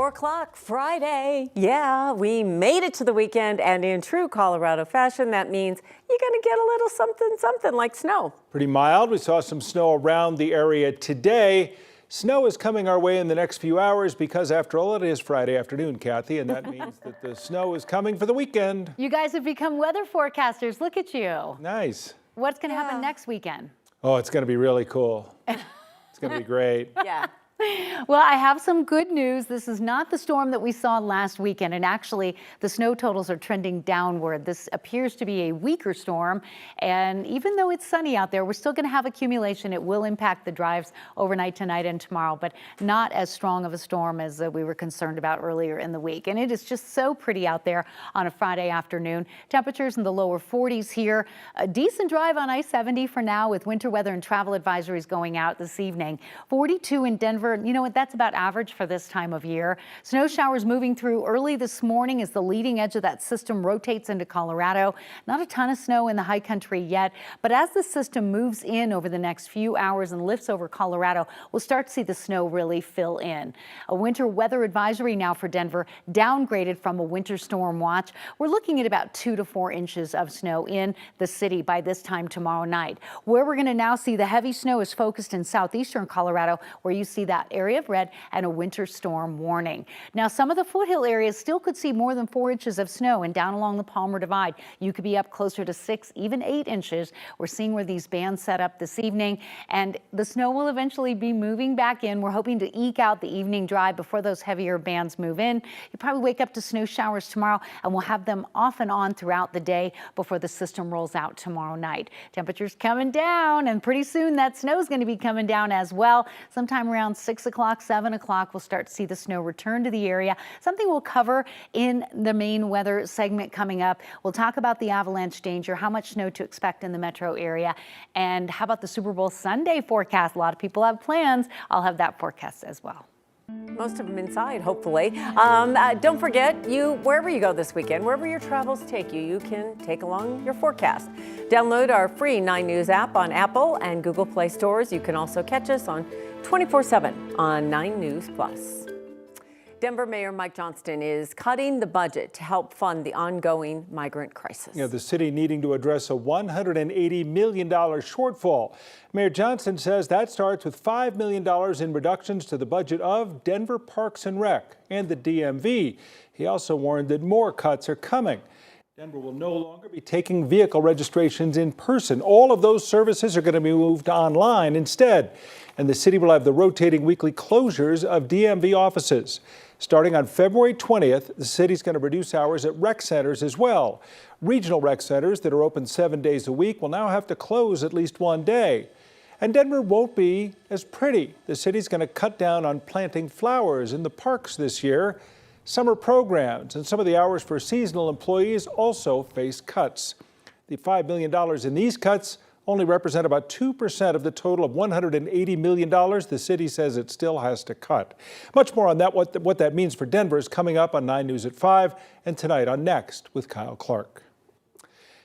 4 o'clock Friday. Yeah, we made it to the weekend, and in true Colorado fashion, that means you're going to get a little something like snow. Pretty mild. We saw some snow around the area today. Snow is coming our way in the next few hours because, after all, it is Friday afternoon, Kathy, and that means that the snow is coming for the weekend. You guys have become weather forecasters. Look at you. Nice. What's going to happen next weekend? Oh, it's going to be really cool. It's going to be great. Yeah. Well, I have some good news. This is not the storm that we saw last weekend, and actually the snow totals are trending downward. This appears to be a weaker storm, and even though it's sunny out there, we're still going to have accumulation. It will impact the drives overnight tonight and tomorrow, but not as strong of a storm as we were concerned about earlier in the week. And it is just so pretty out there on a Friday afternoon. Temperatures in the lower 40s here. A decent drive on I-70 for now, with winter weather and travel advisories going out this evening. 42 in Denver. You know what? That's about average for this time of year. Snow showers moving through early this morning as the leading edge of that system rotates into Colorado. Not a ton of snow in the high country yet, but as the system moves in over the next few hours and lifts over Colorado, we'll start to see the snow really fill in. A winter weather advisory now for Denver, downgraded from a winter storm watch. We're looking at about 2 to 4 inches of snow in the city by this time tomorrow night. Where we're going to now see the heavy snow is focused in southeastern Colorado, where you see that area of red and a winter storm warning. Now, some of the foothill areas still could see more than 4 inches of snow, and down along the Palmer Divide, you could be up closer to 6, even 8 inches. We're seeing where these bands set up this evening, and the snow will eventually be moving back in. We're hoping to eke out the evening drive before those heavier bands move in. You probably wake up to snow showers tomorrow, and we'll have them off and on throughout the day before the system rolls out tomorrow night. Temperatures coming down, and pretty soon that snow is going to be coming down as well. Sometime around 6 o'clock, 7 o'clock, we'll start to see the snow return to the area. Something we'll cover in the main weather segment coming up. We'll talk about the avalanche danger, how much snow to expect in the metro area, and how about the Super Bowl Sunday forecast? A lot of people have plans. I'll have that forecast as well. Most of them inside, hopefully. Don't forget, wherever you go this weekend, wherever your travels take you, you can take along your forecast. Download our free 9 News app on Apple and Google Play stores. You can also catch us on 24/7 on 9 News Plus. Denver Mayor Mike Johnston is cutting the budget to help fund the ongoing migrant crisis. The city needing to address a $180 million shortfall. Mayor Johnston says that starts with $5 million in reductions to the budget of Denver Parks and Rec and the DMV. He also warned that more cuts are coming. Denver will no longer be taking vehicle registrations in person. All of those services are going to be moved online instead. And the city will have the rotating weekly closures of DMV offices. Starting on February 20th, the city's going to reduce hours at rec centers as well. Regional rec centers that are open 7 days a week will now have to close at least one day. And Denver won't be as pretty. The city's going to cut down on planting flowers in the parks this year. Summer programs and some of the hours for seasonal employees also face cuts. The $5 million in these cuts only represent about 2% of the total of $180 million the city says it still has to cut. Much more on that, what that means for Denver, is coming up on 9 News at 5 and tonight on Next with Kyle Clark.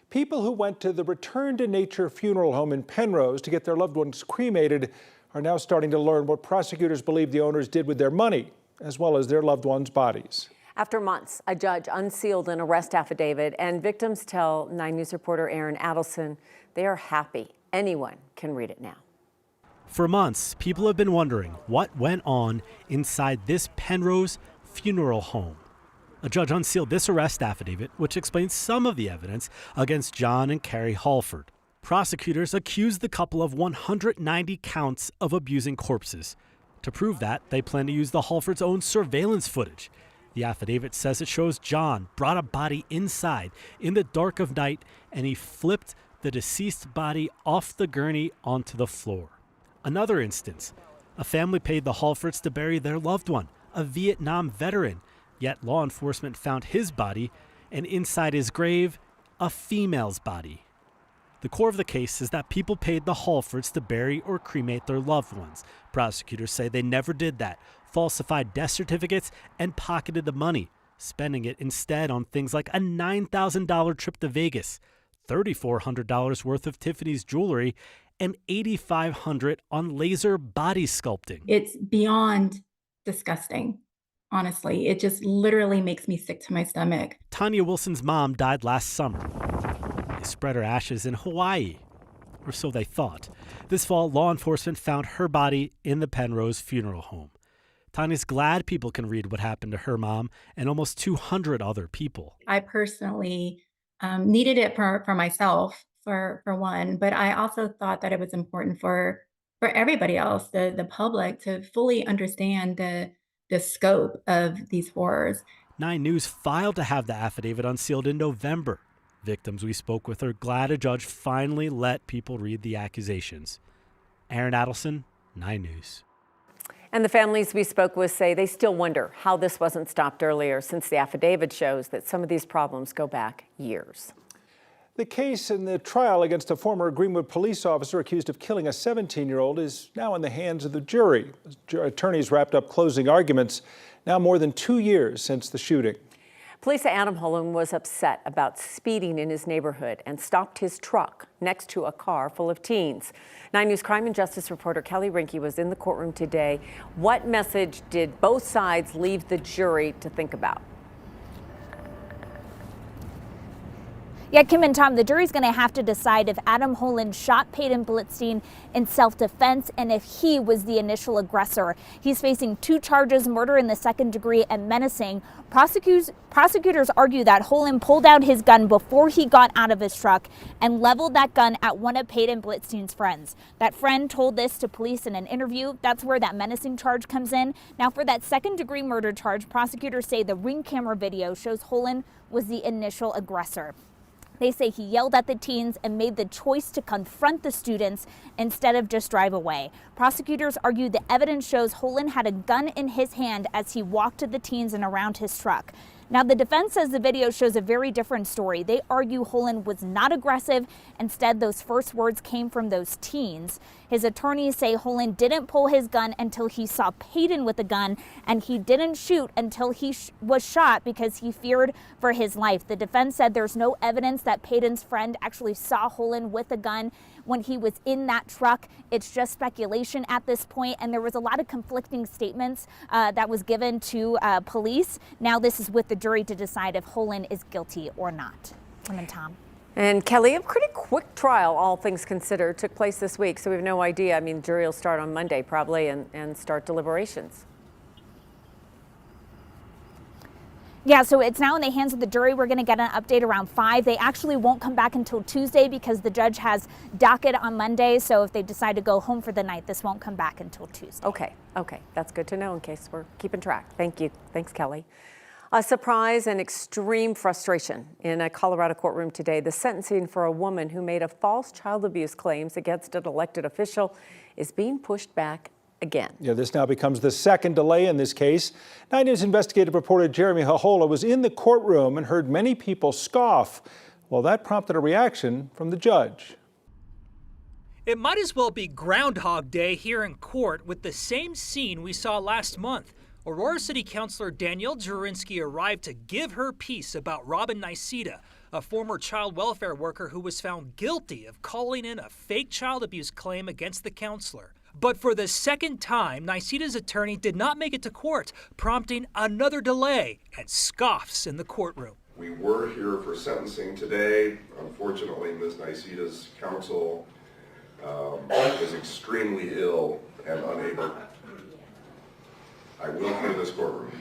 People who went to the Return to Nature funeral home in Penrose to get their loved ones cremated are now starting to learn what prosecutors believe the owners did with their money, as well as their loved ones' bodies. After months, a judge unsealed an arrest affidavit, and victims tell 9 News reporter Aaron Adelson they are happy anyone can read it now. For months, people have been wondering what went on inside this Penrose funeral home. A judge unsealed this arrest affidavit, which explains some of the evidence against John and Carrie Halford. Prosecutors accused the couple of 190 counts of abusing corpses. To prove that, they plan to use the Halfords' own surveillance footage. The affidavit says it shows John brought a body inside in the dark of night, and he flipped the deceased body off the gurney onto the floor. Another instance, a family paid the Halfords to bury their loved one, a Vietnam veteran, yet law enforcement found his body, and inside his grave, a female's body. The core of the case is that people paid the Halfords to bury or cremate their loved ones. Prosecutors say they never did that, falsified death certificates, and pocketed the money, spending it instead on things like a $9,000 trip to Vegas, $3,400 worth of Tiffany's jewelry, and $8,500 on laser body sculpting. It's beyond disgusting. honestly. It just literally makes me sick to my stomach. Tanya Wilson's mom died last summer. They spread her ashes in Hawaii, or so they thought. This fall, law enforcement found her body in the Penrose funeral home. Tanya's glad people can read what happened to her mom and almost 200 other people. I personally needed it for myself, for one, but I also thought that it was important for everybody else, the public, to fully understand the scope of these horrors. 9 News filed to have the affidavit unsealed in November. Victims we spoke with are glad a judge finally let people read the accusations. Aaron Adelson, 9 News. And the families we spoke with say they still wonder how this wasn't stopped earlier, since the affidavit shows that some of these problems go back years. The case in the trial against a former Greenwood police officer accused of killing a 17-year-old is now in the hands of the jury. Attorneys wrapped up closing arguments now more than 2 years since the shooting. Police say Adam Holland was upset about speeding in his neighborhood and stopped his truck next to a car full of teens. 9 News crime and justice reporter Kelly Rinke was in the courtroom today. What message did both sides leave the jury to think about? Yeah, Kim and Tom, the jury's going to have to decide if Adam Holland shot Peyton Blitzstein in self-defense and if he was the initial aggressor. He's facing 2 charges, murder in the second degree and menacing. Prosecutors argue that Holland pulled out his gun before he got out of his truck and leveled that gun at one of Peyton Blitzstein's friends. That friend told this to police in an interview. That's where that menacing charge comes in. Now, for that second degree murder charge, prosecutors say the Ring camera video shows Holland was the initial aggressor. They say he yelled at the teens and made the choice to confront the students instead of just drive away. Prosecutors argue the evidence shows Holland had a gun in his hand as he walked to the teens and around his truck. Now, the defense says the video shows a very different story. They argue Holland was not aggressive. Instead, those first words came from those teens. His attorneys say Holland didn't pull his gun until he saw Peyton with a gun, and he didn't shoot until he was shot because he feared for his life. The defense said there's no evidence that Peyton's friend actually saw Holland with a gun when he was in that truck. It's just speculation at this point, and there was a lot of conflicting statements that was given to police. Now this is with the jury to decide if Holland is guilty or not. Kim and Tom. And Kelly, a pretty quick trial, all things considered, took place this week, so we have no idea. I mean, the jury will start on Monday probably and start deliberations. Yeah, so it's now in the hands of the jury. We're going to get an update around 5. They actually won't come back until Tuesday because the judge has docket on Monday. So if they decide to go home for the night, this won't come back until Tuesday. Okay. That's good to know in case we're keeping track. Thank you. Thanks, Kelly. A surprise and extreme frustration in a Colorado courtroom today. The sentencing for a woman who made a false child abuse claims against an elected official is being pushed back again. Yeah, this now becomes the second delay in this case. 9 News investigative reporter Jeremy Hahola was in the courtroom and heard many people scoff. Well, that prompted a reaction from the judge. It might as well be Groundhog Day here in court with the same scene we saw last month. Aurora City Councilor Danielle Jurinsky arrived to give her piece about Robin Niceta, a former child welfare worker who was found guilty of calling in a fake child abuse claim against the counselor. But for the second time, Niceta's attorney did not make it to court, prompting another delay and scoffs in the courtroom. We were here for sentencing today. Unfortunately, Ms. Niceta's counsel is extremely ill and unable. I will clear this courtroom.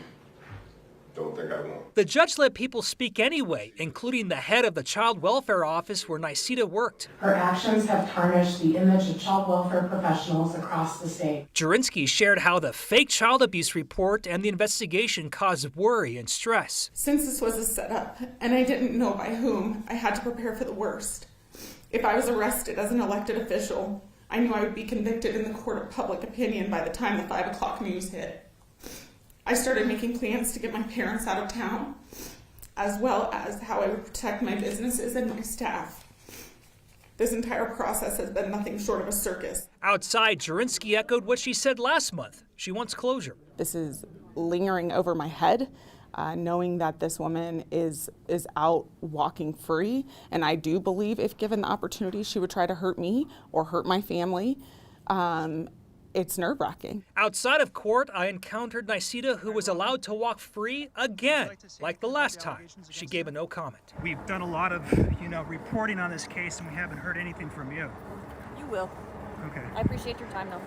Don't think I won't. The judge let people speak anyway, including the head of the child welfare office where Niceta worked. Her actions have tarnished the image of child welfare professionals across the state. Jurinsky shared how the fake child abuse report and the investigation caused worry and stress. Since this was a setup, and I didn't know by whom, I had to prepare for the worst. If I was arrested as an elected official, I knew I would be convicted in the court of public opinion by the time the 5 o'clock news hit. I started making plans to get my parents out of town, as well as how I would protect my businesses and my staff. This entire process has been nothing short of a circus. Outside, Jurinsky echoed what she said last month. She wants closure. This is lingering over my head, knowing that this woman is out walking free, and I do believe if given the opportunity, she would try to hurt me or hurt my family. It's nerve-wracking. Outside of court, I encountered Niceta, who was allowed to walk free again, like the last time. She gave a no comment. We've done a lot of, reporting on this case, and we haven't heard anything from you. You will. Okay. I appreciate your time, though.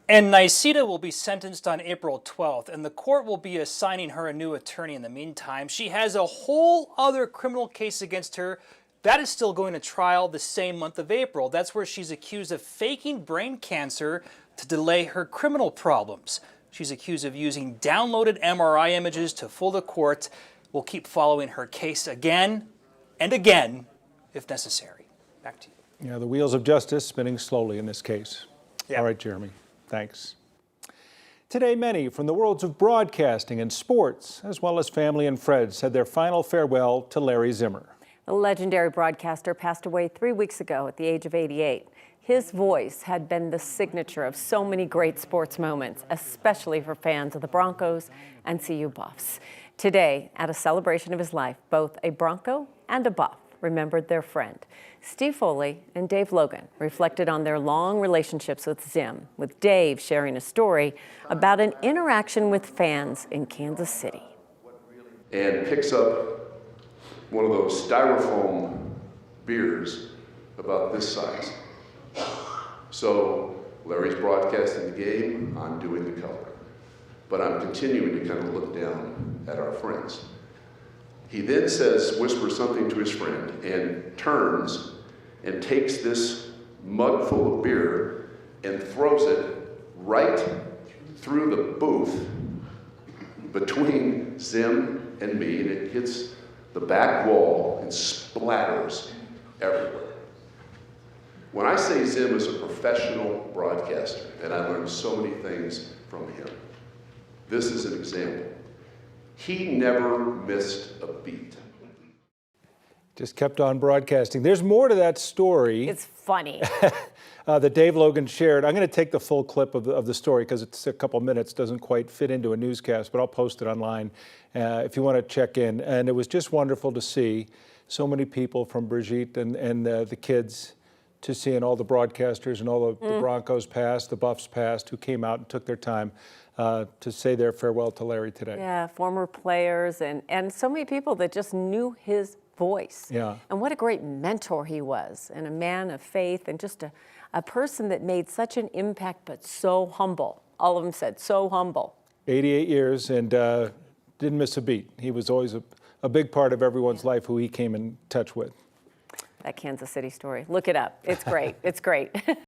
And Niceta will be sentenced on April 12th, and the court will be assigning her a new attorney in the meantime. She has a whole other criminal case against her that is still going to trial the same month of April. That's where she's accused of faking brain cancer to delay her criminal problems. She's accused of using downloaded MRI images to fool the court. We'll keep following her case again and again if necessary. Back to you. Yeah, the wheels of justice spinning slowly in this case. Yeah. All right, Jeremy. Thanks. Today, many from the worlds of broadcasting and sports, as well as family and friends, said their final farewell to Larry Zimmer. The legendary broadcaster passed away 3 weeks ago at the age of 88. His voice had been the signature of so many great sports moments, especially for fans of the Broncos and CU Buffs. Today, at a celebration of his life, both a Bronco and a Buff remembered their friend. Steve Foley and Dave Logan reflected on their long relationships with Zim, with Dave sharing a story about an interaction with fans in Kansas City. And picks up one of those styrofoam beers about this size. So Larry's broadcasting the game, I'm doing the color. But I'm continuing to kind of look down at our friends. He then whispers something to his friend and turns and takes this mug full of beer and throws it right through the booth between Zim and me, and it hits the back wall and splatters everywhere. When I say Zim is a professional broadcaster, and I learned so many things from him, this is an example. He never missed a beat. Just kept on broadcasting. There's more to that story. It's funny. That Dave Logan shared. I'm going to take the full clip of the story because it's a couple minutes, doesn't quite fit into a newscast, but I'll post it online if you want to check in. And it was just wonderful to see so many people, from Brigitte and the kids, to seeing all the broadcasters and all the Broncos past, the Buffs past, who came out and took their time to say their farewell to Larry today. Yeah, former players and so many people that just knew his voice. Yeah. And what a great mentor he was, and a man of faith, and just a person that made such an impact, but so humble. All of them said, so humble. 88 years and didn't miss a beat. He was always a big part of everyone's life who he came in touch with. That Kansas City story. Look it up. It's great. It's great.